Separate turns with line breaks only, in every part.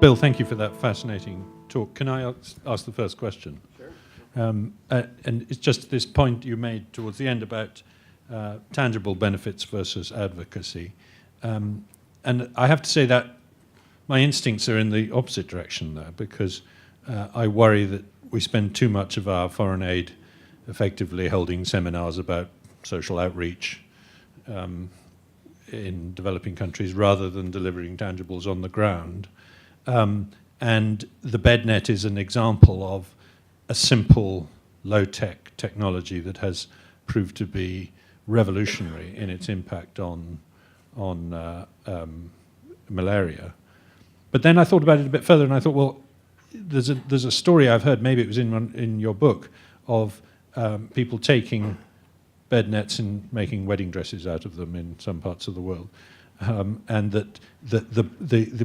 Bill, thank you for that fascinating talk. Can I ask the first question?
Sure.
And it's just this point you made towards the end about tangible benefits versus advocacy. And I have to say that my instincts are in the opposite direction there, because I worry that we spend too much of our foreign aid effectively holding seminars about social outreach in developing countries rather than delivering tangibles on the ground. And the BedNet is an example of a simple, low-tech technology that has proved to be revolutionary in its impact on malaria. But then I thought about it a bit further, and I thought, well, there's a story I've heard, maybe it was in your book, of people taking bed nets and making wedding dresses out of them in some parts of the world. And that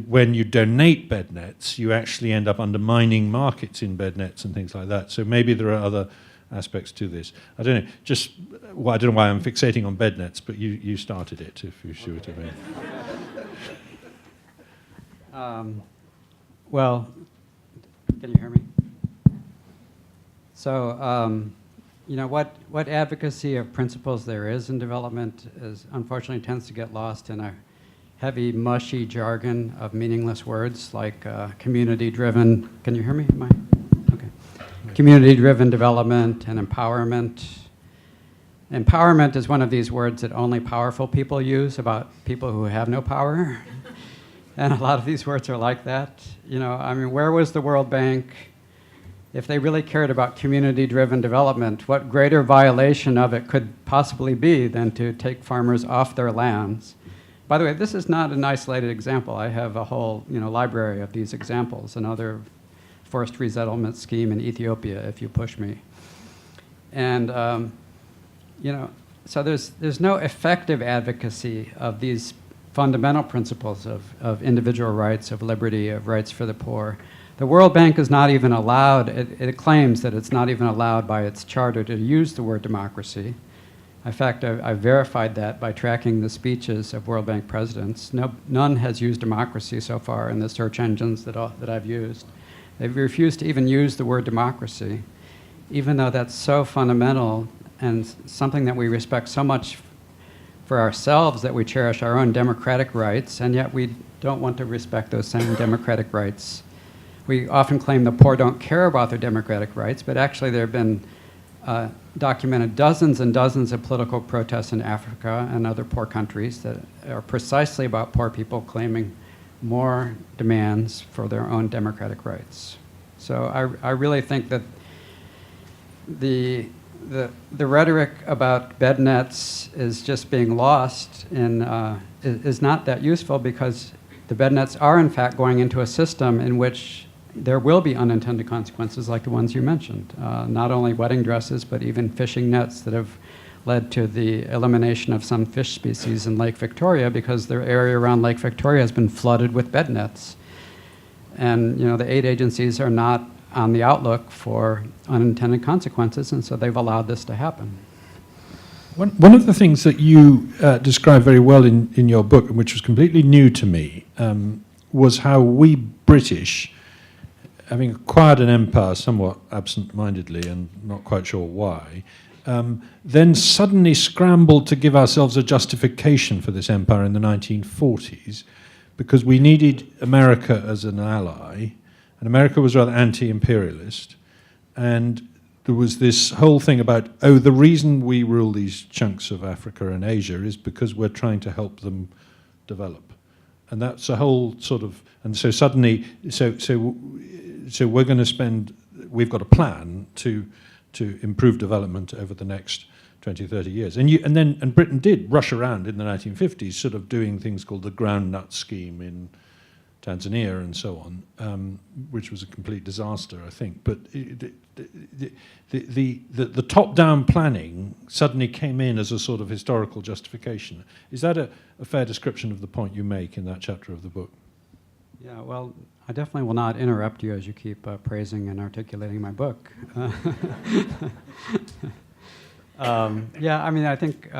when you donate bed nets, you actually end up undermining markets in bed nets and things like that. So maybe there are other aspects to this. I don't know. I don't know why I'm fixating on bed nets, but you started it, if you see what I mean.
Well, can you hear me? So, you know, what advocacy of principles there is in development is unfortunately tends to get lost in a heavy, mushy jargon of meaningless words like community-driven. Can you hear me? Okay. Community-driven development and empowerment. Empowerment is one of these words that only powerful people use about people who have no power. And a lot of these words are like that. You know, I mean, where was the World Bank? If they really cared about community-driven development, what greater violation of it could possibly be than to take farmers off their lands? By the way, this is not an isolated example. I have a whole, library of these examples. Another forced resettlement scheme in Ethiopia, if you push me. And, so there's no effective advocacy of these fundamental principles of individual rights, of liberty, of rights for the poor. The World Bank is not even allowed, it claims that it's not even allowed by its charter to use the word democracy. In fact, I verified that by tracking the speeches of World Bank presidents. None has used democracy so far in the search engines that I've used. They've refused to even use the word democracy, even though that's so fundamental and something that we respect so much for ourselves, that we cherish our own democratic rights, and yet we don't want to respect those same democratic rights. We often claim the poor don't care about their democratic rights, but actually there have been documented dozens and dozens of political protests in Africa and other poor countries that are precisely about poor people claiming more demands for their own democratic rights. So I really think that the rhetoric about bed nets is just being lost and is not that useful, because the bed nets are in fact going into a system in which there will be unintended consequences like the ones you mentioned. Not only wedding dresses, but even fishing nets that have led to the elimination of some fish species in Lake Victoria because their area around Lake Victoria has been flooded with bed nets. And the aid agencies are not on the outlook for unintended consequences, and so they've allowed this to happen.
One of the things that you describe very well in your book, and which was completely new to me, was how we British, having acquired an empire somewhat absent-mindedly and not quite sure why, then suddenly scrambled to give ourselves a justification for this empire in the 1940s, because we needed America as an ally, and America was rather anti-imperialist, and there was this whole thing about, the reason we rule these chunks of Africa and Asia is because we're trying to help them develop. And that's a whole sort of, and so suddenly, so we're going to spend, we've got a plan to improve development over the next 20, 30 years. And Britain did rush around in the 1950s, sort of doing things called the groundnut scheme in Tanzania and so on, which was a complete disaster, I think. But the top-down planning suddenly came in as a sort of historical justification. Is that a fair description of the point you make in that chapter of the book?
Yeah, well, I definitely will not interrupt you as you keep praising and articulating my book. Yeah, I mean, I think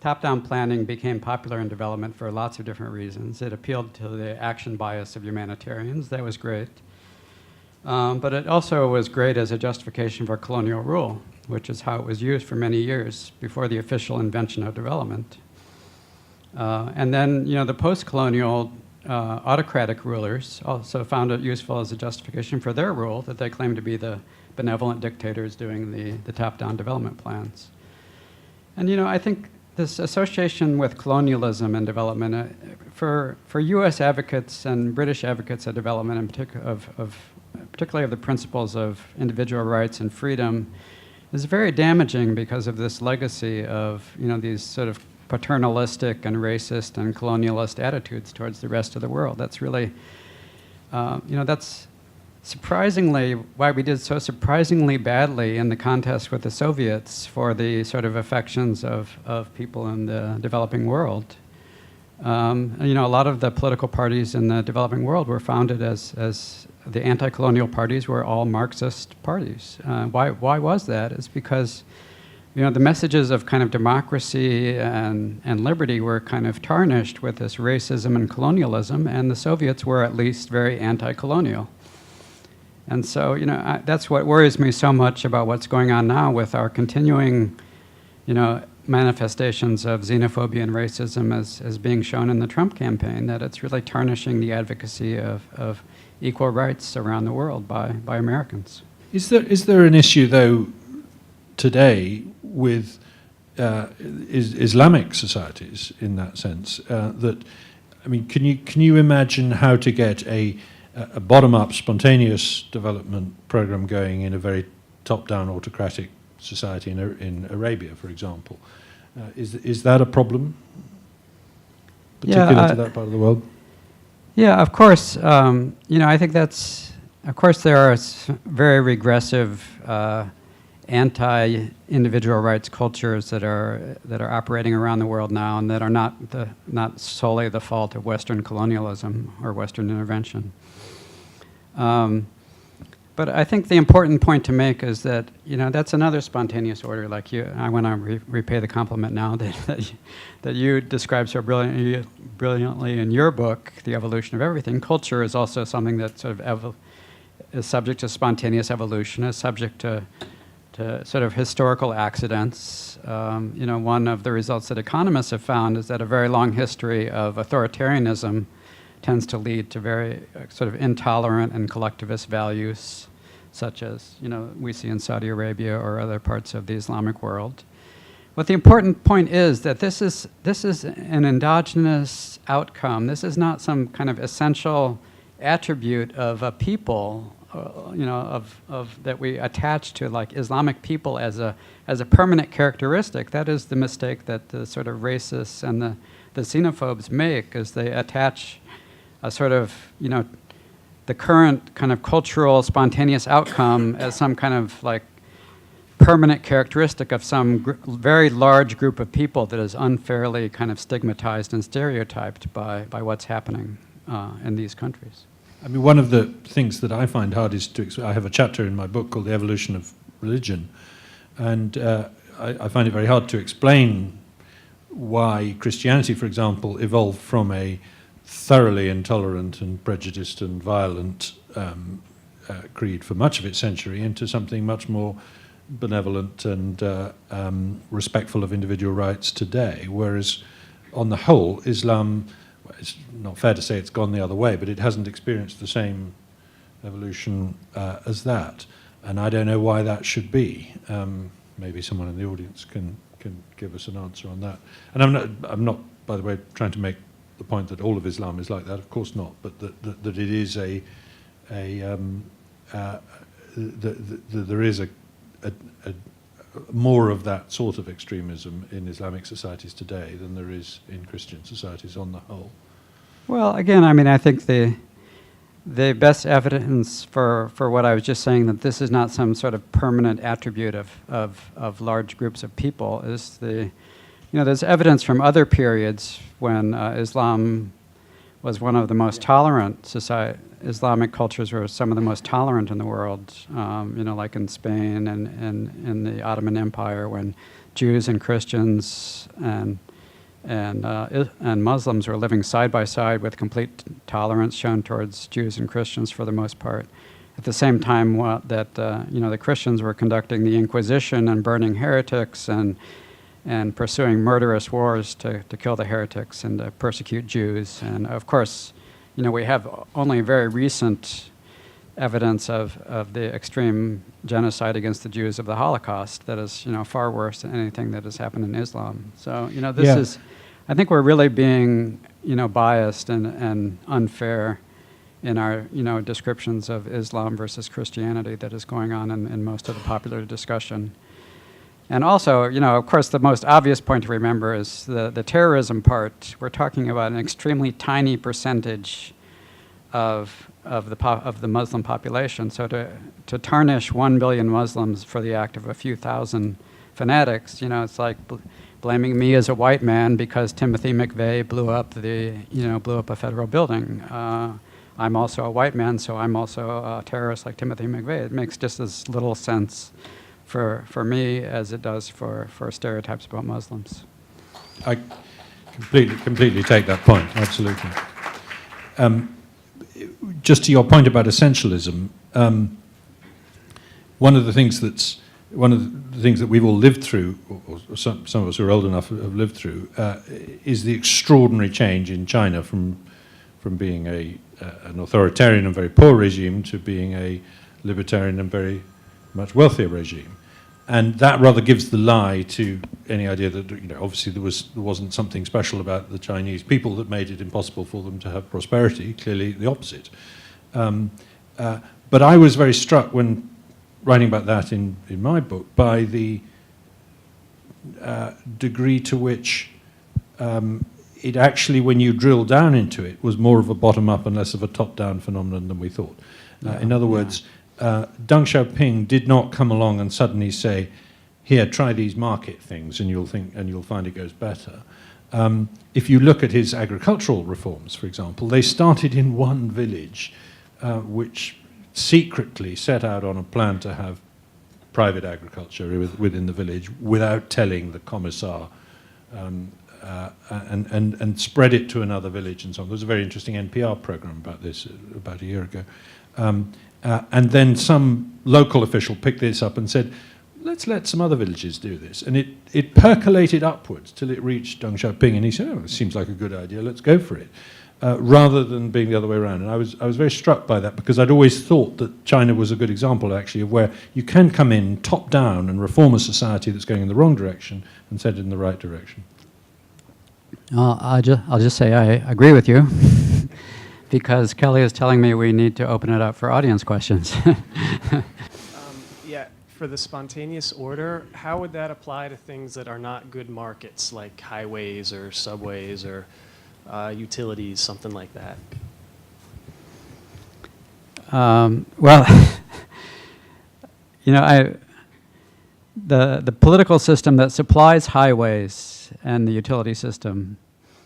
top-down planning became popular in development for lots of different reasons. It appealed to the action bias of humanitarians. That was great. But it also was great as a justification for colonial rule, which is how it was used for many years before the official invention of development. And then, the post-colonial autocratic rulers also found it useful as a justification for their rule, that they claimed to be the benevolent dictators doing the top-down development plans. And, I think this association with colonialism and development, for U.S. advocates and British advocates of development, in particular particularly of the principles of individual rights and freedom, is very damaging because of this legacy of these sort of paternalistic and racist and colonialist attitudes towards the rest of the world. That's really, that's surprisingly why we did so surprisingly badly in the contest with the Soviets for the sort of affections of people in the developing world. A lot of the political parties in the developing world were founded as the anti-colonial parties were all Marxist parties. Why was that? It's because the messages of kind of democracy and liberty were kind of tarnished with this racism and colonialism, and the Soviets were at least very anti-colonial. And so, that's what worries me so much about what's going on now with our continuing, manifestations of xenophobia and racism as being shown in the Trump campaign, that it's really tarnishing the advocacy of equal rights around the world by Americans.
Is there an issue, though, today with Islamic societies in that sense? Can you imagine how to get a bottom-up, spontaneous development program going in a very top-down, autocratic society in Arabia, for example? Is that a problem, particular to that part of the world?
Yeah, of course. I think of course, there are very regressive anti-individual rights cultures that are operating around the world now, and that are not solely the fault of Western colonialism or Western intervention. But I think the important point to make is that that's another spontaneous order. Like I want to repay the compliment now that you described so brilliantly in your book, The Evolution of Everything. Culture is also something that sort of is subject to spontaneous evolution, is subject to sort of historical accidents. One of the results that economists have found is that a very long history of authoritarianism tends to lead to very sort of intolerant and collectivist values, such as we see in Saudi Arabia or other parts of the Islamic world. But the important point is that this is an endogenous outcome. This is not some kind of essential attribute of a people, that we attach to like Islamic people as a permanent characteristic. That is the mistake that the sort of racists and the xenophobes make, is they attach a sort of, the current kind of cultural spontaneous outcome as some kind of like permanent characteristic of some very large group of people that is unfairly kind of stigmatized and stereotyped by what's happening in these countries.
I mean, one of the things that I find hard is I have a chapter in my book called The Evolution of Religion, and I find it very hard to explain why Christianity, for example, evolved from a thoroughly intolerant and prejudiced and violent creed for much of its century into something much more benevolent and respectful of individual rights today, whereas on the whole, Islam, it's not fair to say it's gone the other way, but it hasn't experienced the same evolution as that. And I don't know why that should be. Maybe someone in the audience can give us an answer on that. And I'm not, by the way, trying to make the point that all of Islam is like that. Of course not. But that it is there is a more of that sort of extremism in Islamic societies today than there is in Christian societies on the whole.
Well, again, I think the best evidence for what I was just saying, that this is not some sort of permanent attribute of large groups of people, is there's evidence from other periods when Islam was one of the most tolerant Islamic cultures were some of the most tolerant in the world, like in Spain and in the Ottoman Empire, when Jews and Christians and and Muslims were living side by side with complete tolerance shown towards Jews and Christians for the most part. At the same time the Christians were conducting the Inquisition and burning heretics and pursuing murderous wars to kill the heretics and to persecute Jews. And of course, we have only very recent evidence of the extreme genocide against the Jews of the Holocaust that is, far worse than anything that has happened in Islam. So, this is, I think we're really being, biased and unfair in our, descriptions of Islam versus Christianity that is going on in most of the popular discussion. And also, of course, the most obvious point to remember is the terrorism part. We're talking about an extremely tiny percentage of the Muslim population. So to tarnish 1 billion Muslims for the act of a few thousand fanatics, it's like blaming me as a white man because Timothy McVeigh blew up a federal building. I'm also a white man, so I'm also a terrorist like Timothy McVeigh. It makes just as little sense for me as it does for stereotypes about Muslims.
I completely take that point, absolutely. Just to your point about essentialism, one of the things that we've all lived through, or some of us who are old enough have lived through, is the extraordinary change in China from being an authoritarian and very poor regime to being a libertarian and very much wealthier regime. And that rather gives the lie to any idea that, obviously there wasn't something special about the Chinese people that made it impossible for them to have prosperity. Clearly the opposite. But I was very struck when writing about that in my book by the degree to which it actually, when you drill down into it, was more of a bottom-up and less of a top-down phenomenon than we thought. In other words, Deng Xiaoping did not come along and suddenly say, "Here, try these market things, and you'll find it goes better." If you look at his agricultural reforms, for example, they started in one village, which secretly set out on a plan to have private agriculture within the village without telling the commissar, and spread it to another village and so on. There was a very interesting NPR program about this about a year ago. And then some local official picked this up and said, let's let some other villages do this. And it percolated upwards till it reached Deng Xiaoping, and he said, oh, it seems like a good idea, let's go for it, rather than being the other way around. And I was very struck by that, because I'd always thought that China was a good example, actually, of where you can come in top down and reform a society that's going in the wrong direction and set it in the right direction.
I'll just say I agree with you. Because Kelly is telling me we need to open it up for audience questions.
Yeah, for the spontaneous order, how would that apply to things that are not good markets, like highways or subways or utilities, something like that?
Well, the political system that supplies highways and the utility system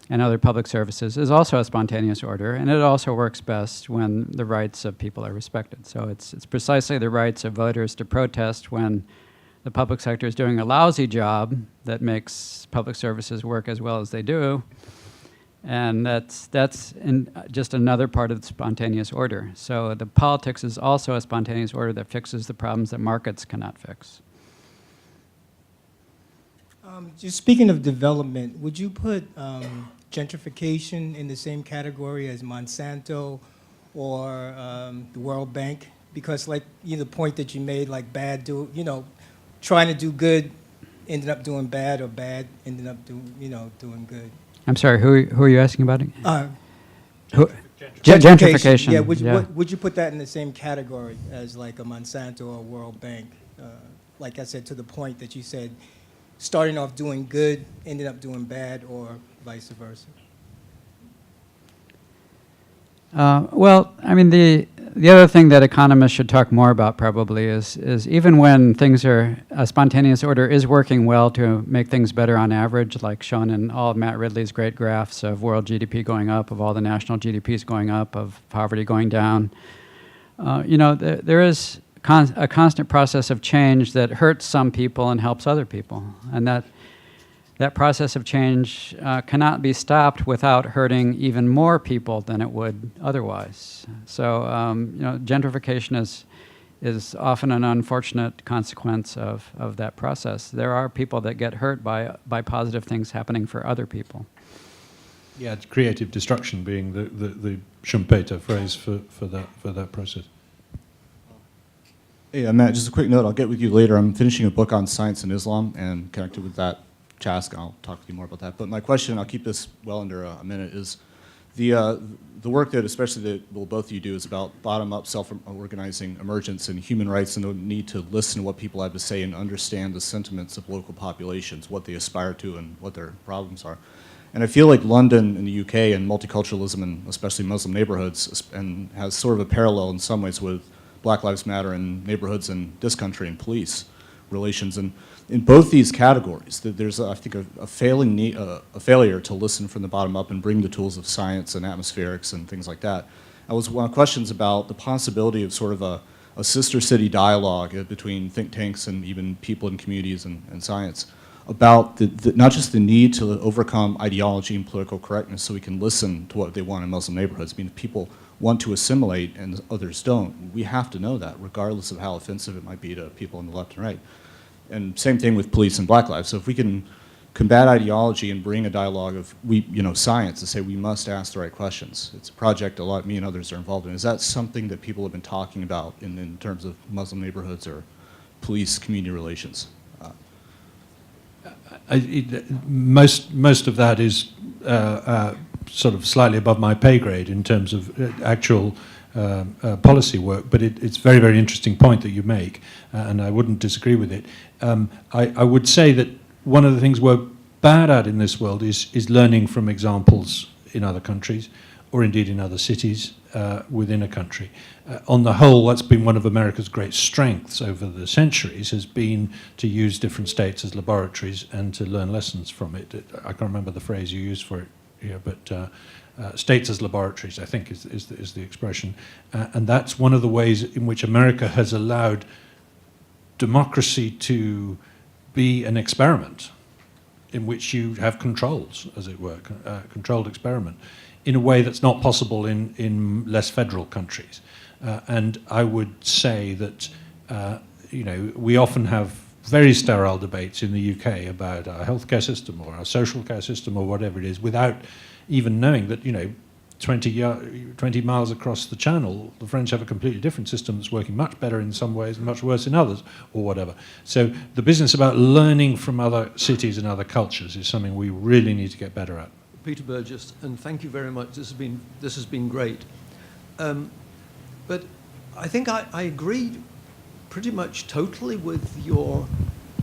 and other public services is also a spontaneous order, and it also works best when the rights of people are respected. So it's precisely the rights of voters to protest when the public sector is doing a lousy job that makes public services work as well as they do, and that's just another part of the spontaneous order. So the politics is also a spontaneous order that fixes the problems that markets cannot fix.
Just speaking of development, would you put gentrification in the same category as Monsanto or the World Bank? Because, like, the point that you made, like trying to do good ended up doing bad, or bad ended up doing good.
I'm sorry, who are you asking about?
Gentrification.
Yeah,
would you put that in the same category as like a Monsanto or World Bank? Like I said, to the point that you said, starting off doing good ended up doing bad, or vice versa?
Well, I mean, the other thing that economists should talk more about probably is even when things a spontaneous order is working well to make things better on average, like shown in all of Matt Ridley's great graphs of world GDP going up, of all the national GDPs going up, of poverty going down. There is a constant process of change that hurts some people and helps other people, and that process of change cannot be stopped without hurting even more people than it would otherwise. So, gentrification is often an unfortunate consequence of that process. There are people that get hurt by positive things happening for other people.
Yeah, it's creative destruction being the Schumpeter phrase for that process.
Hey, Matt, just a quick note. I'll get with you later. I'm finishing a book on science and Islam, and connected with that task, I'll talk with you more about that. But my question, I'll keep this well under a minute, is the work that especially that both of you do is about bottom-up self-organizing emergence and human rights and the need to listen to what people have to say and understand the sentiments of local populations, what they aspire to and what their problems are. And I feel like London in the UK and multiculturalism, and especially Muslim neighborhoods, and has sort of a parallel in some ways with Black Lives Matter in neighborhoods in this country and police relations. And in both these categories, there's, I think, a failure to listen from the bottom up and bring the tools of science and atmospherics and things like that. I was one of questions about the possibility of sort of a sister city dialogue between think tanks and even people in communities and science about not just the need to overcome ideology and political correctness so we can listen to what they want in Muslim neighborhoods. I mean, people want to assimilate and others don't. We have to know that, regardless of how offensive it might be to people on the left and right. And same thing with police and Black lives. So if we can combat ideology and bring a dialogue of science and say we must ask the right questions. It's a project me and others are involved in. Is that something that people have been talking about in terms of Muslim neighborhoods or police community relations?
Most of that is sort of slightly above my pay grade in terms of actual policy work, but it's a very, very interesting point that you make, and I wouldn't disagree with it. I would say that one of the things we're bad at in this world is learning from examples in other countries, or indeed in other cities within a country. On the whole, what's been one of America's great strengths over the centuries has been to use different states as laboratories and to learn lessons from it. I can't remember the phrase you used for it here, but states as laboratories, I think, is the expression. And that's one of the ways in which America has allowed democracy to be an experiment in which you have controls, as it were, controlled experiment, in a way that's not possible in less federal countries. And I would say that, we often have very sterile debates in the UK about our healthcare system or our social care system or whatever it is, without even knowing that, 20 miles across the channel, the French have a completely different system that's working much better in some ways and much worse in others, or whatever. So the business about learning from other cities and other cultures is something we really need to get better at.
Peter Burgess, and thank you very much. This has been great. But I think I agree pretty much totally with your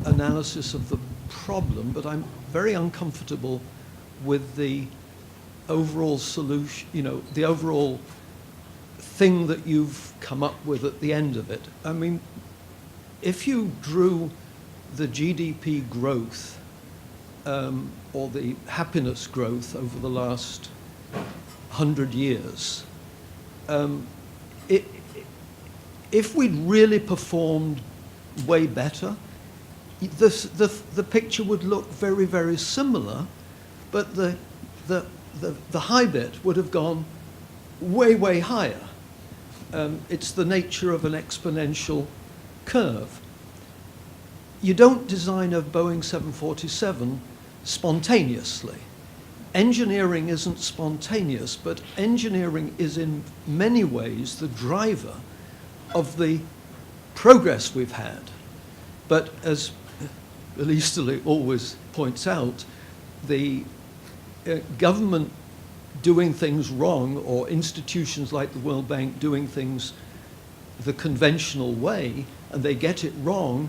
analysis of the problem, but I'm very uncomfortable with the overall solution, the overall thing that you've come up with at the end of it. I mean, if you drew the GDP growth or the happiness growth over the last 100 years, if we'd really performed way better, the picture would look very, very similar, but the high bit would have gone way, way higher. It's the nature of an exponential curve. You don't design a Boeing 747 spontaneously. Engineering isn't spontaneous, but engineering is in many ways the driver of the progress we've had. But as Elise always points out, the government doing things wrong, or institutions like the World Bank doing things the conventional way, and they get it wrong,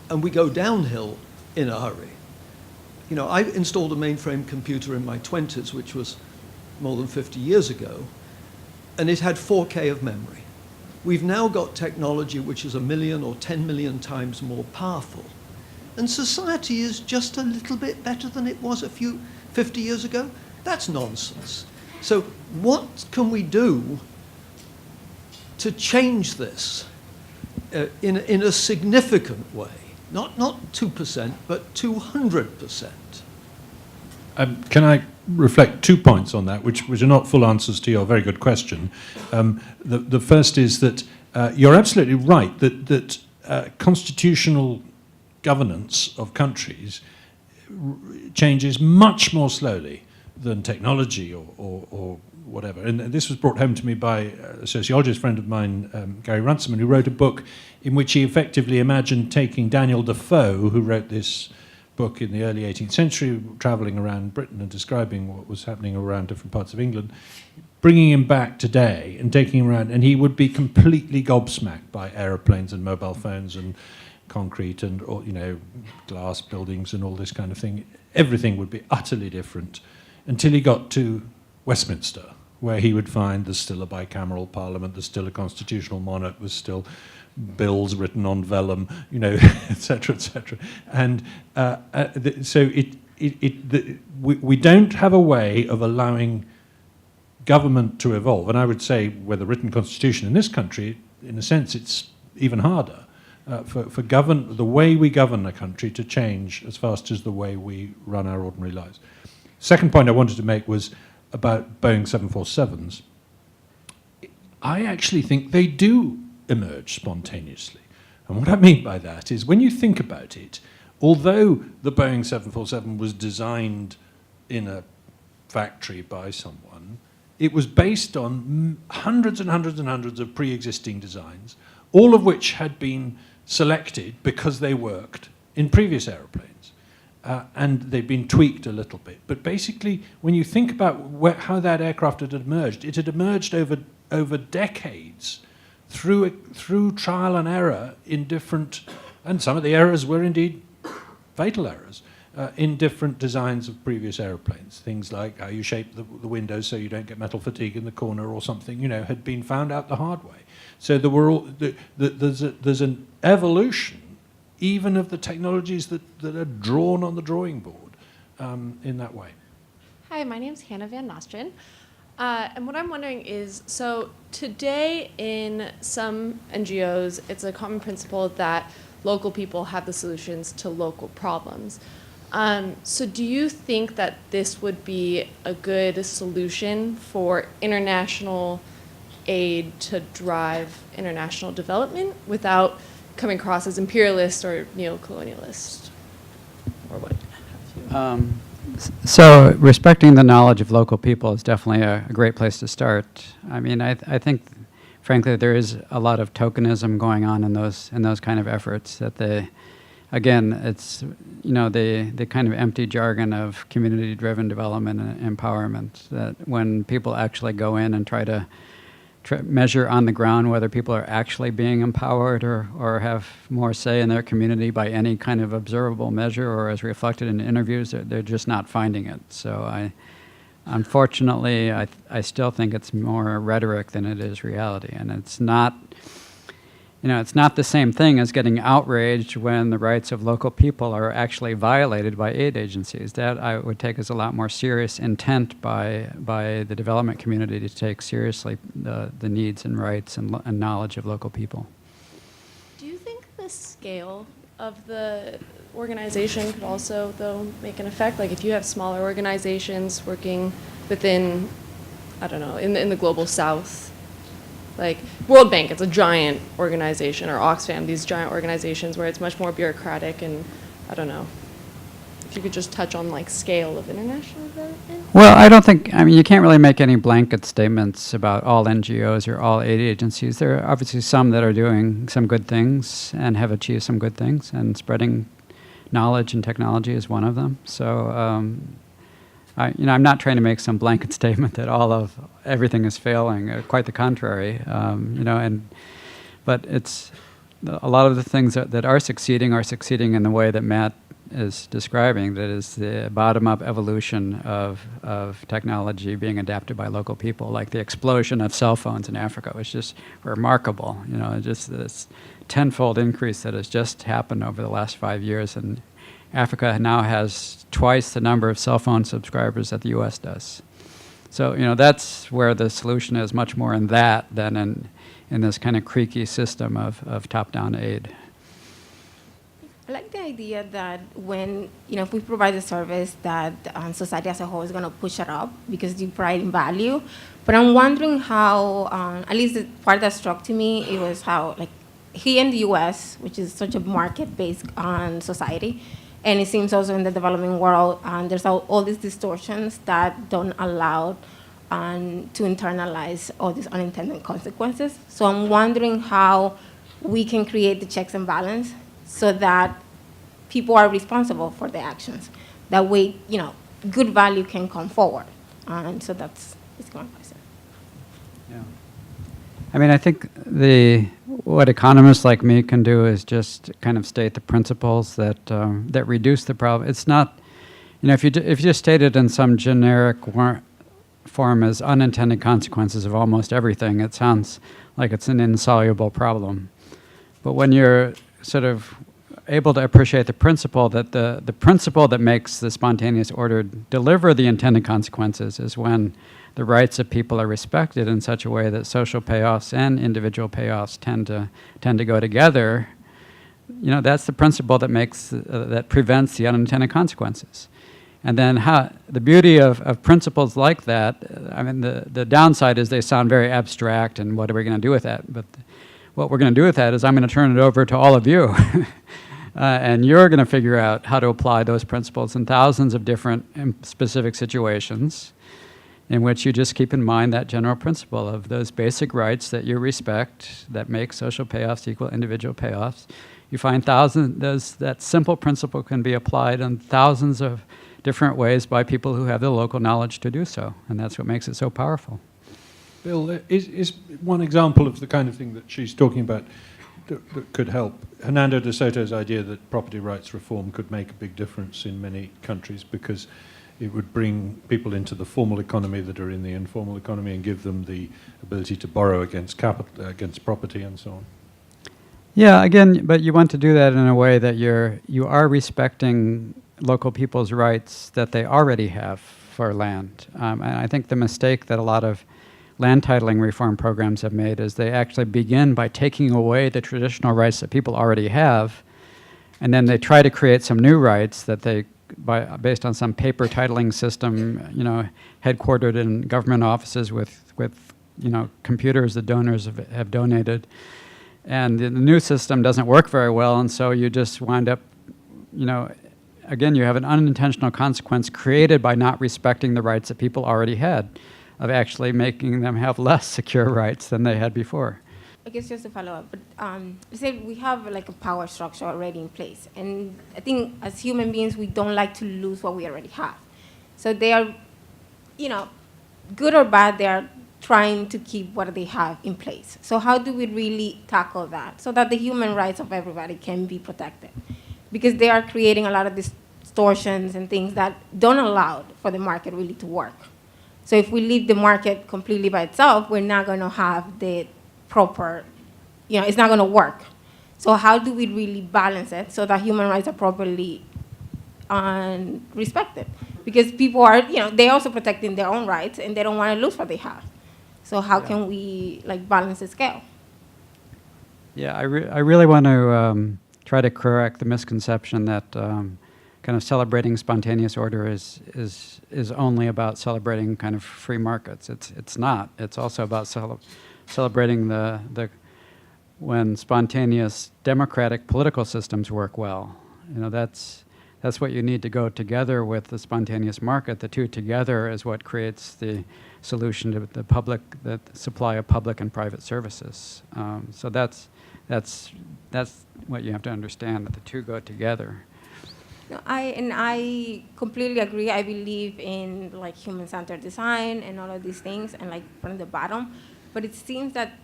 and we go downhill in a hurry. I installed a mainframe computer in my 20s, which was more than 50 years ago, and it had 4K of memory. We've now got technology which is 1 million or 10 million times more powerful. And society is just a little bit better than it was 50 years ago? That's nonsense. So what can we do to change this in a significant way? Not 2%, but 200%.
Can I reflect 2 points on that, which are not full answers to your very good question? The first is that you're absolutely right that constitutional governance of countries changes much more slowly than technology or whatever. And this was brought home to me by a sociologist friend of mine, Gary Runciman, who wrote a book in which he effectively imagined taking Daniel Defoe, who wrote this book in the early 18th century, traveling around Britain and describing what was happening around different parts of England, bringing him back today and taking him around, and he would be completely gobsmacked by aeroplanes and mobile phones and concrete and, or, you know, glass buildings and all this kind of thing. Everything would be utterly different until he got to Westminster, where he would find there's still a bicameral parliament, there's still a constitutional monarch, there's still bills written on vellum, you know, et cetera, and so we don't have a way of allowing government to evolve. And I would say, with a written constitution in this country, in a sense, it's even harder for the way we govern a country to change as fast as the way we run our ordinary lives. Second point I wanted to make was about Boeing 747s. I actually think they do emerge spontaneously. And what I mean by that is, when you think about it, although the Boeing 747 was designed in a factory by someone, it was based on hundreds and hundreds and hundreds of pre-existing designs, all of which had been selected because they worked in previous aeroplanes. And they'd been tweaked a little bit. But basically, when you think about how that aircraft had emerged, it had emerged over decades through trial and error in different, and some of the errors were indeed fatal errors, in different designs of previous aeroplanes. Things like how you shape the windows so you don't get metal fatigue in the corner or something, you know, had been found out the hard way. So there were there's an evolution even of the technologies that are drawn on the drawing board in that way.
Hi, my name's Hannah Van Nostrand. And what I'm wondering is, so today in some NGOs, it's a common principle that local people have the solutions to local problems. So do you think that this would be a good solution for international aid to drive international development without coming across as imperialist or neo-colonialist, or what have you?
So respecting the knowledge of local people is definitely a great place to start. I mean, I think, frankly, there is a lot of tokenism going on in those kind of efforts. That again, it's, you know, the kind of empty jargon of community-driven development and empowerment. That when people actually go in and try to measure on the ground whether people are actually being empowered or have more say in their community by any kind of observable measure or as reflected in interviews, they're just not finding it. So unfortunately, I still think it's more rhetoric than it is reality. And it's not, you know, it's not the same thing as getting outraged when the rights of local people are actually violated by aid agencies. That I would take as a lot more serious intent by the development community to take seriously the needs and rights and knowledge of local people.
Do you think the scale of the organization could also, though, make an effect? Like if you have smaller organizations working within, I don't know, in the global south, like World Bank, it's a giant organization, or Oxfam, these giant organizations where it's much more bureaucratic, and I don't know. If you could just touch on like scale of international development.
Well, I don't think, I mean, you can't really make any blanket statements about all NGOs or all aid agencies. There are obviously some that are doing some good things and have achieved some good things, and spreading knowledge and technology is one of them. So, I'm not trying to make some blanket statement that all of everything is failing. Quite the contrary, but it's a lot of the things that are succeeding in the way that Matt is describing. That is the bottom-up evolution of technology being adapted by local people. Like the explosion of cell phones in Africa was just remarkable. You know, just this tenfold increase that has just happened over the last 5 years, and Africa now has twice the number of cell phone subscribers that the U.S. does. So, you know, that's where the solution is, much more in that than in this kind of creaky system of top-down aid.
I like the idea that when, if we provide a service that society as a whole is going to push it up because you're providing value. But I'm wondering how, at least the part that struck to me, it was how, like, here in the US, which is such a market-based society, and it seems also in the developing world, there's all these distortions that don't allow to internalize all these unintended consequences. So I'm wondering how we can create the checks and balance so that people are responsible for their actions. That way, good value can come forward. And so that's my question.
Yeah. I mean, I think what economists like me can do is just kind of state the principles that that reduce the problem. It's not, if you just state it in some generic form as unintended consequences of almost everything, it sounds like it's an insoluble problem. But when you're sort of able to appreciate the principle that the principle that makes the spontaneous order deliver the intended consequences is when the rights of people are respected in such a way that social payoffs and individual payoffs tend to go together. That's the principle that makes that prevents the unintended consequences. And then the beauty of principles like that, I mean, the downside is they sound very abstract, and what are we going to do with that? But what we're going to do with that is I'm going to turn it over to all of you. And you're going to figure out how to apply those principles in thousands of different specific situations in which you just keep in mind that general principle of those basic rights that you respect that make social payoffs equal individual payoffs. You find that simple principle can be applied in thousands of different ways by people who have the local knowledge to do so, and that's what makes it so powerful.
Bill, is one example of the kind of thing that she's talking about that could help? Hernando de Soto's idea that property rights reform could make a big difference in many countries because it would bring people into the formal economy that are in the informal economy and give them the ability to borrow against capital, against property and so on.
Yeah, again, but you want to do that in a way that you are respecting local people's rights that they already have for land. And I think the mistake that a lot of land titling reform programs have made is they actually begin by taking away the traditional rights that people already have, and then they try to create some new rights that based on some paper titling system, headquartered in government offices with computers that donors have donated. And the new system doesn't work very well, and so you just wind up, again, you have an unintentional consequence created by not respecting the rights that people already had, of actually making them have less secure rights than they had before.
I guess just to follow up, but say we have like a power structure already in place, and I think as human beings we don't like to lose what we already have. So they are, good or bad, they are trying to keep what they have in place. So how do we really tackle that so that the human rights of everybody can be protected? Because they are creating a lot of distortions and things that don't allow for the market really to work. So if we leave the market completely by itself, we're not going to have the proper, it's not going to work. So how do we really balance it so that human rights are properly respected? Because people are, they're also protecting their own rights and they don't want to lose what they have. So how can we balance the scale?
Yeah, I really want to try to correct the misconception that kind of celebrating spontaneous order is only about celebrating kind of free markets. It's not. It's also about celebrating when spontaneous democratic political systems work well. That's what you need to go together with the spontaneous market. The two together is what creates the solution to the supply of public and private services. So that's what you have to understand, that the two go together.
No, I completely agree. I believe in human-centered design and all of these things, and from the bottom. But it seems that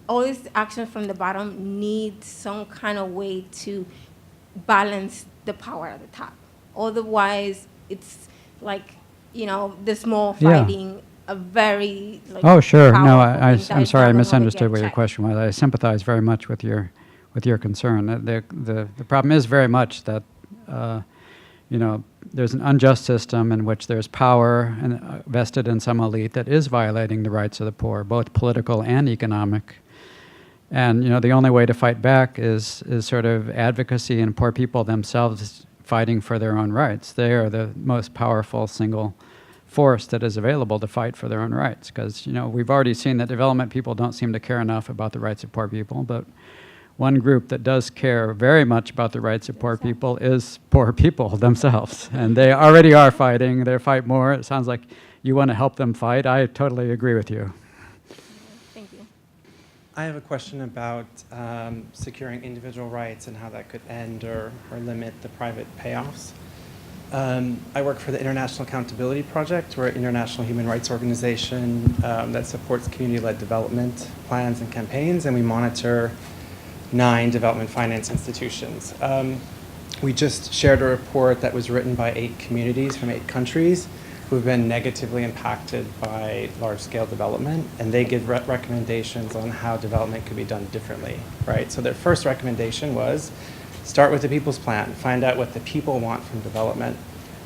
all these actions from the bottom need some kind of way to balance the power at the top. Otherwise, it's the small fighting a very
oh, sure. No,
powerful
I'm sorry, I
that
misunderstood what your
checked.
question was. I sympathize very much with your concern. The problem is very much that there's an unjust system in which there's power vested in some elite that is violating the rights of the poor, both political and economic. And the only way to fight back is sort of advocacy and poor people themselves fighting for their own rights. They are the most powerful single force that is available to fight for their own rights. Because we've already seen that development people don't seem to care enough about the rights of poor people, but one group that does care very much about the rights of poor people is poor people themselves. And they already are fighting. They fight more. It sounds like you want to help them fight. I totally agree with you.
Thank you.
I have a question about securing individual rights and how that could end or limit the private payoffs. I work for the International Accountability Project. We're an international human rights organization that supports community-led development plans and campaigns, and we monitor 9 development finance institutions. We just shared a report that was written by 8 communities from 8 countries who have been negatively impacted by large-scale development, and they give recommendations on how development could be done differently, right? So their first recommendation was start with the People's Plan, find out what the people want from development.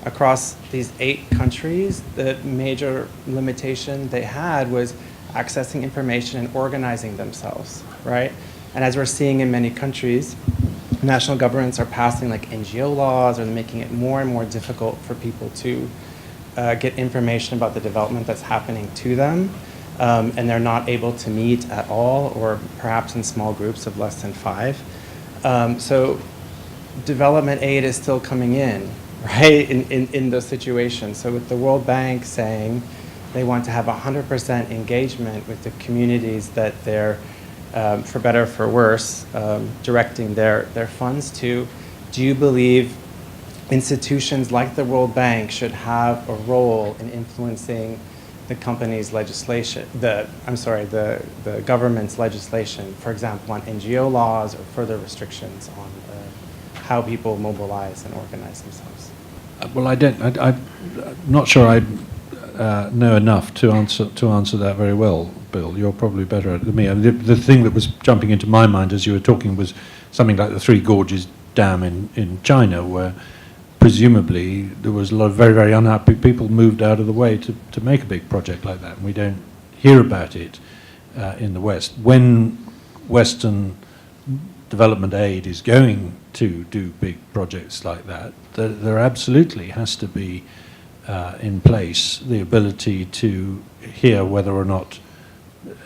Across these 8 countries, the major limitation they had was accessing information and organizing themselves, right? And as we're seeing in many countries, national governments are passing like NGO laws or making it more and more difficult for people to get information about the development that's happening to them. And they're not able to meet at all, or perhaps in small groups of less than 5. So development aid is still coming in, right, in those situations. So with the World Bank saying they want to have 100% engagement with the communities that they're for better or for worse, directing their funds to, do you believe institutions like the World Bank should have a role in influencing the company's legislation, the government's legislation, for example, on NGO laws or further restrictions on how people mobilize and organize themselves?
Well, I'm not sure I know enough to answer that very well, Bill. You're probably better at it than me. I mean, the thing that was jumping into my mind as you were talking was something like the Three Gorges Dam in China, where presumably there was a lot of very, very unhappy people moved out of the way to make a big project like that, and we don't hear about it in the West. When Western development aid is going to do big projects like that, there absolutely has to be in place the ability to hear whether or not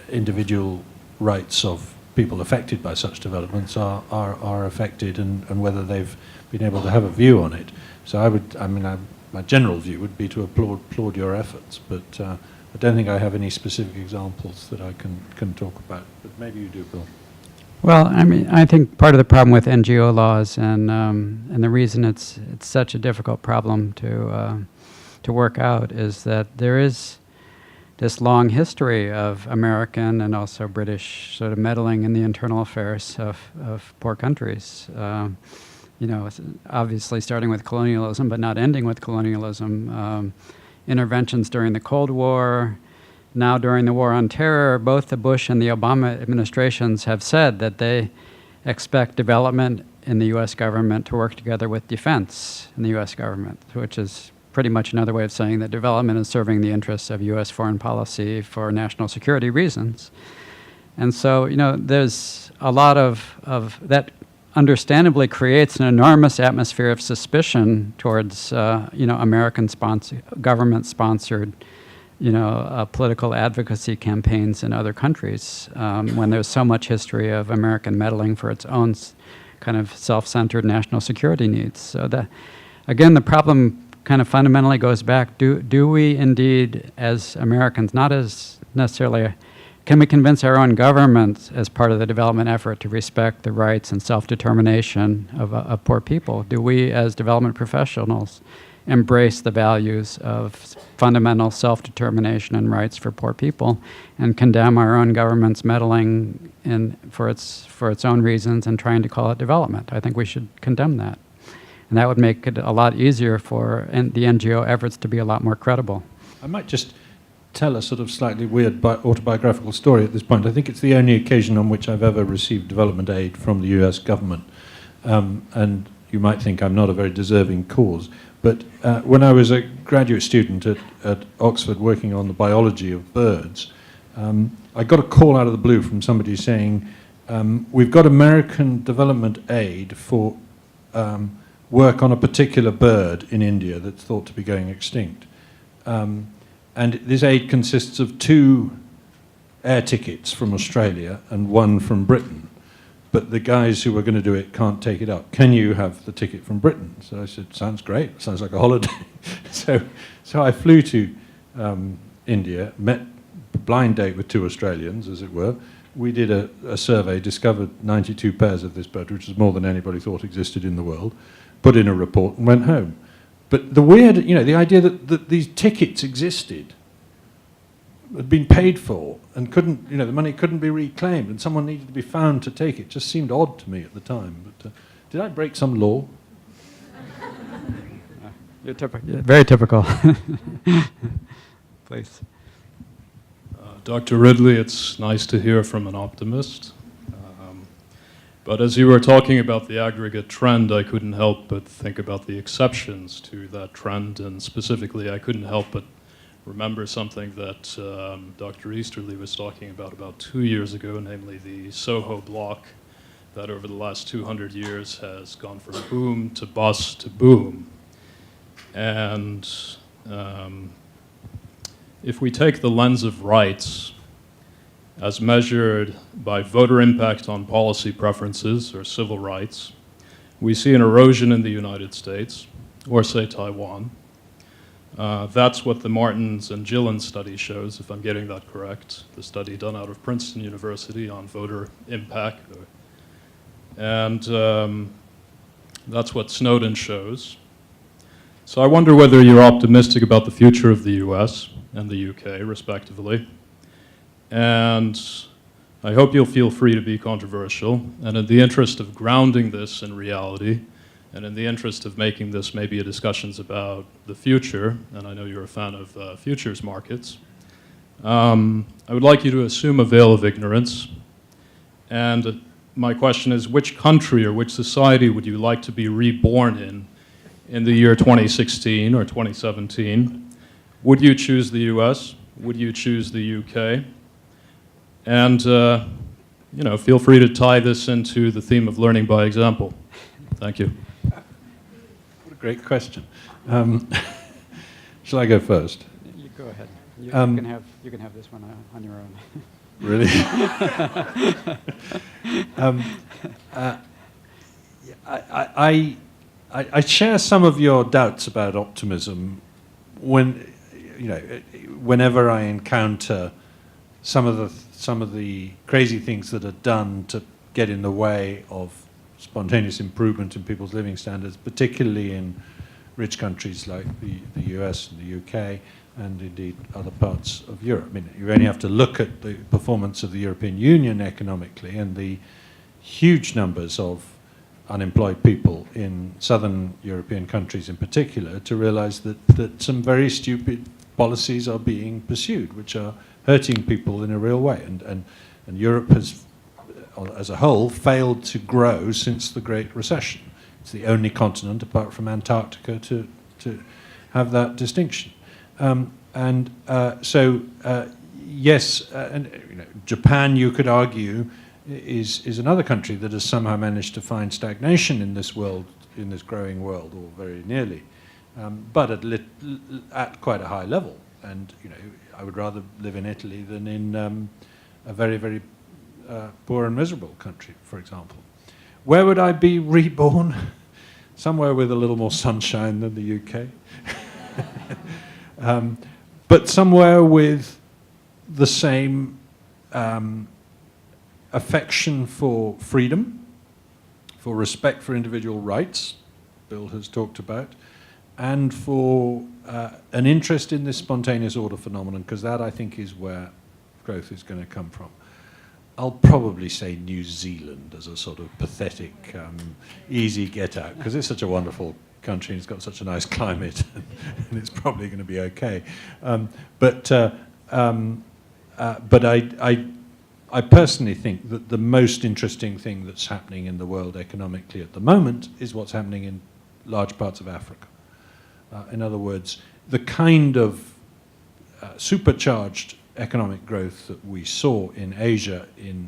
individual rights of people affected by such developments are affected, and whether they've been able to have a view on it. So my general view would be to applaud your efforts, but I don't think I have any specific examples that I can talk about, but maybe you do, Bill.
Well, I think part of the problem with NGO laws and the reason it's such a difficult problem to work out is that there is this long history of American and also British sort of meddling in the internal affairs of poor countries. Obviously starting with colonialism, but not ending with colonialism. Interventions during the Cold War, now during the War on Terror. Both the Bush and the Obama administrations have said that they expect development in the U.S. government to work together with defense in the U.S. government, which is pretty much another way of saying that development is serving the interests of U.S. foreign policy for national security reasons. And so, there's a lot of that understandably creates an enormous atmosphere of suspicion towards, American government-sponsored, political advocacy campaigns in other countries when there's so much history of American meddling for its own kind of self-centered national security needs. So that, again, the problem kind of fundamentally goes back, do we indeed, as Americans, not as necessarily, can we convince our own governments as part of the development effort to respect the rights and self-determination of poor people? Do we, as development professionals, embrace the values of fundamental self-determination and rights for poor people and condemn our own government's meddling for its own reasons and trying to call it development? I think we should condemn that. And that would make it a lot easier for the NGO efforts to be a lot more credible.
I might just tell a sort of slightly weird autobiographical story at this point. I think it's the only occasion on which I've ever received development aid from the US government. And you might think I'm not a very deserving cause, but when I was a graduate student at Oxford working on the biology of birds, I got a call out of the blue from somebody saying, we've got American development aid for work on a particular bird in India that's thought to be going extinct. And this aid consists of 2 air tickets from Australia and 1 from Britain. But the guys who were going to do it can't take it up. Can you have the ticket from Britain? So I said, sounds great. Sounds like a holiday. so I flew to India, met blind date with 2 Australians, as it were. We did a survey, discovered 92 pairs of this bird, which is more than anybody thought existed in the world, put in a report and went home. But the weird, the idea that these tickets existed, had been paid for, and couldn't, the money couldn't be reclaimed, and someone needed to be found to take it, just seemed odd to me at the time. But did I break some law?
You're very typical. Please.
Dr. Ridley, it's nice to hear from an optimist. But as you were talking about the aggregate trend, I couldn't help but think about the exceptions to that trend, and specifically I couldn't help but remember something that Dr. Easterly was talking about 2 years ago, namely the Soho block, that over the last 200 years has gone from boom to bust to boom. And if we take the lens of rights as measured by voter impact on policy preferences or civil rights, we see an erosion in the United States, or say Taiwan. That's what the Martins and Gillen study shows, if I'm getting that correct, the study done out of Princeton University on voter impact. And that's what Snowden shows. So I wonder whether you're optimistic about the future of the US and the UK, respectively. And I hope you'll feel free to be controversial. And in the interest of grounding this in reality, and in the interest of making this maybe a discussions about the future, and I know you're a fan of futures markets, I would like you to assume a veil of ignorance. And my question is, which country or which society would you like to be reborn in the year 2016 or 2017? Would you choose the US? Would you choose the UK? And feel free to tie this into the theme of learning by example. Thank you.
What a great question. Shall I go first?
You go ahead. You can have this one on your own.
Really? I share some of your doubts about optimism whenever I encounter some of the crazy things that are done to get in the way of spontaneous improvement in people's living standards, particularly in rich countries like the US and the UK, and indeed other parts of Europe. I mean, you only have to look at the performance of the European Union economically and the huge numbers of unemployed people in southern European countries in particular to realize that some very stupid policies are being pursued, which are hurting people in a real way. And Europe has, as a whole, failed to grow since the Great Recession. It's the only continent, apart from Antarctica, to have that distinction. Yes, Japan, you could argue, is another country that has somehow managed to find stagnation in this world, in this growing world, or very nearly, but at quite a high level. And I would rather live in Italy than in a very, very poor and miserable country, for example. Where would I be reborn? Somewhere with a little more sunshine than the UK. But somewhere with the same affection for freedom, for respect for individual rights, Bill has talked about, and for an interest in this spontaneous order phenomenon, because that, I think, is where growth is going to come from. I'll probably say New Zealand as a sort of pathetic, easy get-out, because it's such a wonderful country and it's got such a nice climate, and it's probably going to be okay. But I personally think that the most interesting thing that's happening in the world economically at the moment is what's happening in large parts of Africa. In other words, the kind of supercharged economic growth that we saw in Asia in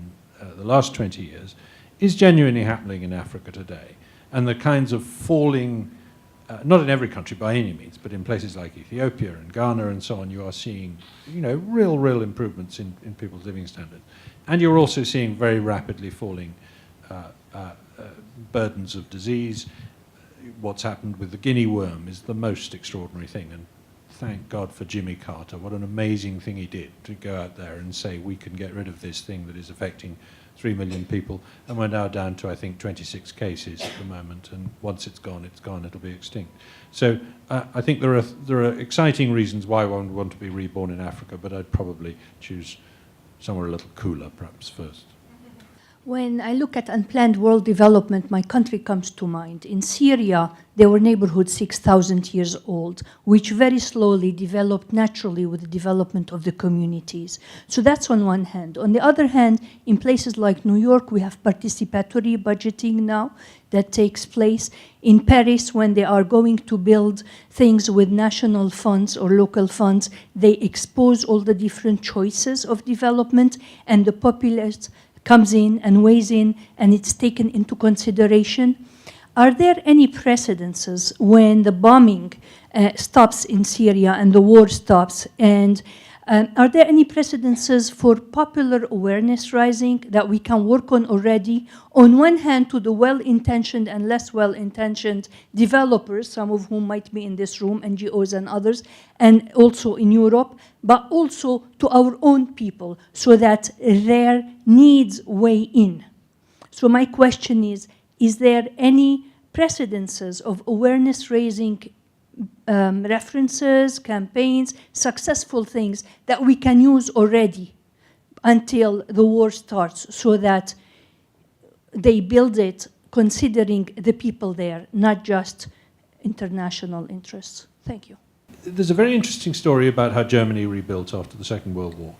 the last 20 years, is genuinely happening in Africa today. And the kinds of falling, not in every country by any means, but in places like Ethiopia and Ghana and so on, you are seeing, real improvements in people's living standards. And you're also seeing very rapidly falling burdens of disease. What's happened with the guinea worm is the most extraordinary thing. And thank God for Jimmy Carter. What an amazing thing he did to go out there and say, we can get rid of this thing that is affecting 3 million people. And we're now down to, I think, 26 cases at the moment. And once it's gone, it'll be extinct. So I think there are exciting reasons why one would want to be reborn in Africa, but I'd probably choose somewhere a little cooler, perhaps, first.
When I look at unplanned world development, my country comes to mind. In Syria, there were neighborhoods 6,000 years old, which very slowly developed naturally with the development of the communities. So that's on one hand. On the other hand, in places like New York, we have participatory budgeting now that takes place. In Paris, when they are going to build things with national funds or local funds, they expose all the different choices of development, and the populace comes in and weighs in, and it's taken into consideration. Are there any precedences when the bombing stops in Syria and the war stops? And are there any precedences for popular awareness raising that we can work on already? On one hand, to the well-intentioned and less well-intentioned developers, some of whom might be in this room, NGOs and others, and also in Europe, but also to our own people, so that their needs weigh in. So my question is there any precedences of awareness raising references, campaigns, successful things that we can use already until the war starts, so that they build it considering the people there, not just international interests? Thank you.
There's a very interesting story about how Germany rebuilt after the Second World War.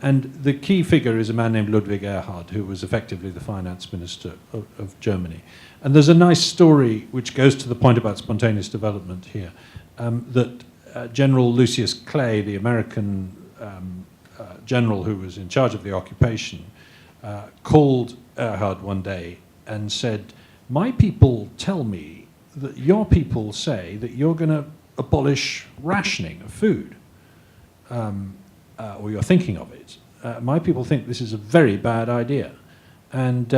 And the key figure is a man named Ludwig Erhard, who was effectively the finance minister of Germany. And there's a nice story which goes to the point about spontaneous development here, that General Lucius Clay, the American general who was in charge of the occupation, called Erhard one day and said, "My people tell me that your people say that you're going to abolish rationing of food, or you're thinking of it. My people think this is a very bad idea." And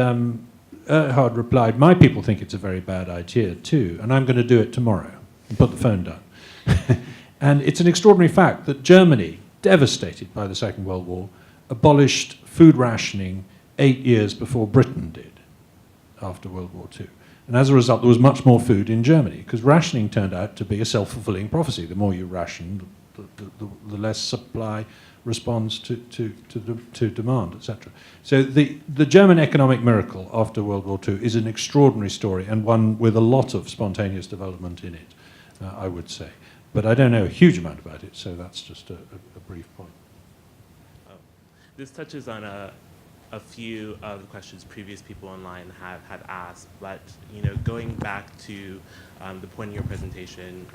Erhard replied, "My people think it's a very bad idea too, and I'm going to do it tomorrow," and put the phone down. And it's an extraordinary fact that Germany, devastated by the Second World War, abolished food rationing 8 years before Britain did, after World War II. And as a result, there was much more food in Germany, because rationing turned out to be a self-fulfilling prophecy. The more you ration, the less supply responds to demand, etc. So the German economic miracle after World War II is an extraordinary story, and one with a lot of spontaneous development in it, I would say. But I don't know a huge amount about it, so that's just a brief point.
This touches on a few of the questions previous people online have asked, but going back to the point in your presentation,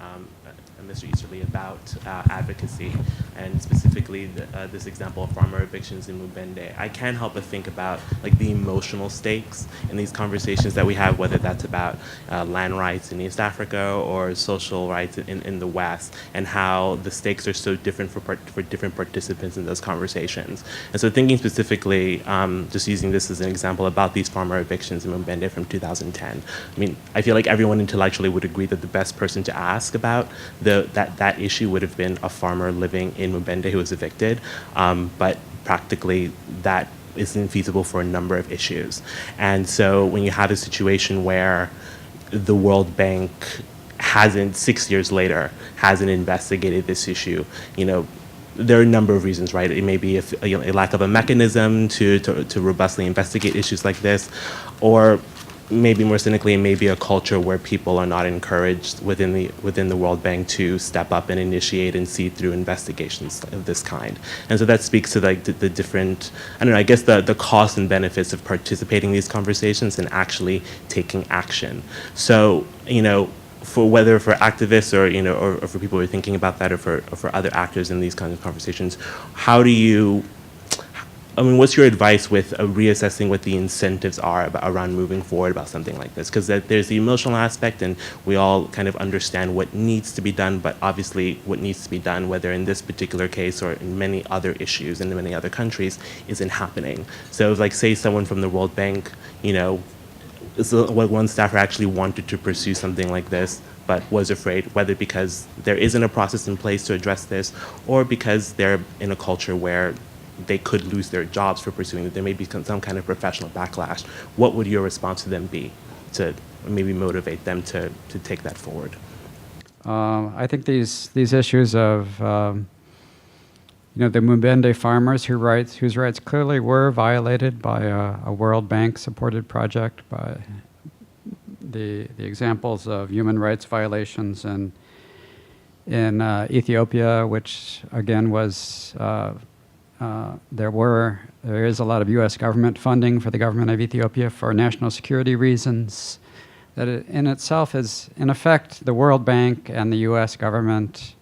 Mr. Easterly, about advocacy, and specifically this example of farmer evictions in Mubende, I can't help but think about the emotional stakes in these conversations that we have, whether that's about land rights in East Africa or social rights in the West, and how the stakes are so different for different participants in those conversations. And so thinking specifically, just using this as an example about these farmer evictions in Mubende from 2010, I mean, I feel like everyone intellectually would agree that the best person to ask about that issue would have been a farmer living in Mubende who was evicted, but practically that isn't feasible for a number of issues. And so when you have a situation where the World Bank hasn't, 6 years later, hasn't investigated this issue, there are a number of reasons, right? It may be a lack of a mechanism to robustly investigate issues like this, or maybe more cynically, it may be a culture where people are not encouraged within the World Bank to step up and initiate and see through investigations of this kind. And so that speaks to the different, I don't know, I guess the costs and benefits of participating in these conversations and actually taking action. So, for whether for activists or for people who are thinking about that, or for other actors in these kinds of conversations, how do you I mean, what's your advice with reassessing what the incentives are around moving forward about something like this? Because there's the emotional aspect, and we all kind of understand what needs to be done, but obviously what needs to be done, whether in this particular case or in many other issues in many other countries, isn't happening. So, like, say someone from the World Bank, you know, one staffer actually wanted to pursue something like this, but was afraid, whether because there isn't a process in place to address this, or because they're in a culture where they could lose their jobs for pursuing it. There may be some kind of professional backlash. What would your response to them be to maybe motivate them to take that forward?
I think these issues of you know, the Mubende farmers whose rights clearly were violated by a World Bank supported project, by the examples of human rights violations in Ethiopia, which again was there is a lot of U.S. government funding for the government of Ethiopia for national security reasons. That it in itself is, in effect, the World Bank and the U.S. government.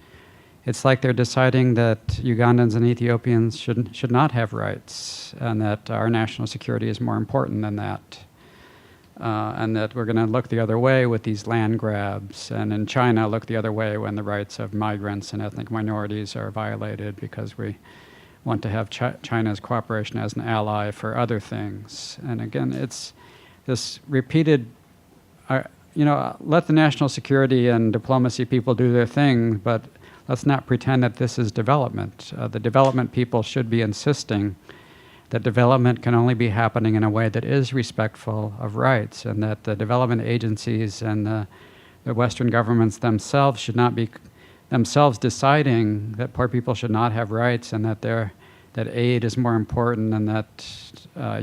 It's like they're deciding that Ugandans and Ethiopians should not have rights, and that our national security is more important than that, and that we're going to look the other way with these land grabs, and in China look the other way when the rights of migrants and ethnic minorities are violated because we want to have China's cooperation as an ally for other things. And again, it's this repeated, you know, let the national security and diplomacy people do their thing, but let's not pretend that this is development. The development people should be insisting that development can only be happening in a way that is respectful of rights, and that the development agencies and the Western governments themselves should not be themselves deciding that poor people should not have rights, and that aid is more important, and that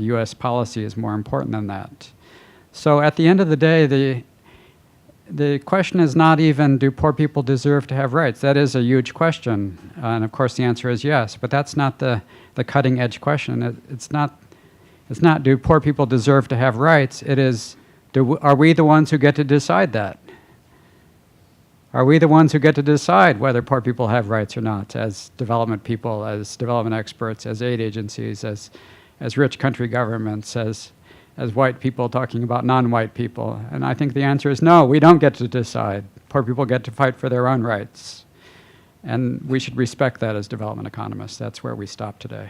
U.S. policy is more important than that. So at the end of the day, the question is not even, do poor people deserve to have rights? That is a huge question, and of course the answer is yes, but that's not the cutting edge question. It's not do poor people deserve to have rights, it is, are we the ones who get to decide that? Are we the ones who get to decide whether poor people have rights or not, as development people, as development experts, as aid agencies, as rich country governments, as white people talking about non-white people? And I think the answer is no, we don't get to decide. Poor people get to fight for their own rights. And we should respect that as development economists. That's where we stop today.